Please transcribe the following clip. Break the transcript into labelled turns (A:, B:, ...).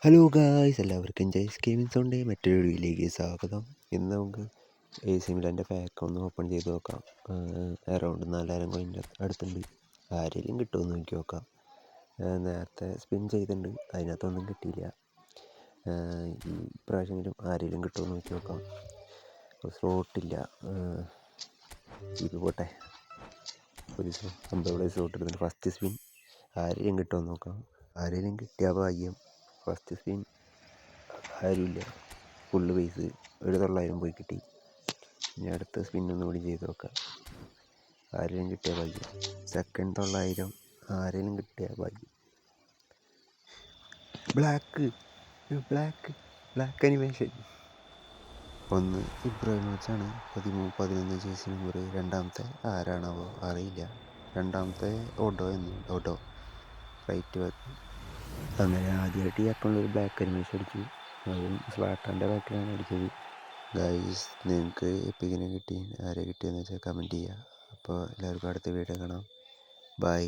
A: Hello guys, എല്ലാവർക്കും ജയ്സ് gaming സോണിൻ്റെ മറ്റൊരു വീഡിയോയിലേക്ക് സ്വാഗതം. ഇന്ന് നമുക്ക് AC മിലാൻ്റെ പാക്ക് ഒന്ന് ഓപ്പൺ ചെയ്ത് നോക്കാം. അറൗണ്ട് 4000 കോയിൻ്റെ അടുത്തുണ്ട്. ആരെങ്കിലും കിട്ടുമെന്ന് നോക്കി നോക്കാം. നേരത്തെ സ്പിൻ ചെയ്തിട്ടുണ്ട്, അതിനകത്തൊന്നും കിട്ടിയില്ല. ഈ പ്രാവശ്യമെങ്കിലും ആരെങ്കിലും കിട്ടുമെന്ന് നോക്കി നോക്കാം. സ്ലോട്ടില്ല, ഇത് പോട്ടെ. ഒരു 50 സ്ലോട്ട് എടുത്തിട്ട് ഫസ്റ്റ് സ്പിൻ ആരെങ്കിലും കിട്ടുമെന്ന് നോക്കാം. ആരെങ്കിലും കിട്ടിയാൽ ഭാഗ്യം. ഫസ്റ്റ് സ്പിൻ ആരുമില്ല, ഫുള്ള് പൈസ 900 പോയി കിട്ടി. ഇനി അടുത്ത സ്പിന്നൊന്നും കൂടി ചെയ്ത് നോക്കാം. ആരെങ്കിലും കിട്ടിയ ഭാഗ്യം. സെക്കൻഡ് 900, ആരെങ്കിലും കിട്ടിയ ഭാഗ്യം. Black animation. ഒന്ന് ഇബ്രാഹിമോച്ചാണ്, 11 ജേഴ്സി നമ്പർ. രണ്ടാമത്തെ ആരാണാവോ, അറിയില്ല. രണ്ടാമത്തെ ഓട്ടോ റൈറ്റ് ബാക്ക്. അങ്ങനെ ആദ്യമായിട്ട് ഈ അക്കൗണ്ടിൽ ഒരു ബ്ലാക്ക് അനിമേഷൻ അടിച്ചു. അതും സ്ലാട്ടൻ്റെ ബാക്കിലാണ് അടിച്ചത്. ഗൈസ്, നിങ്ങൾക്ക് എപ്പിക്കിനെ കിട്ടി, ആരെ കിട്ടിയെന്ന് വെച്ചാൽ കമൻറ്റ് ചെയ്യുക. അപ്പോൾ എല്ലാവർക്കും അടുത്ത വീഡിയോ കാണാം. ബൈ.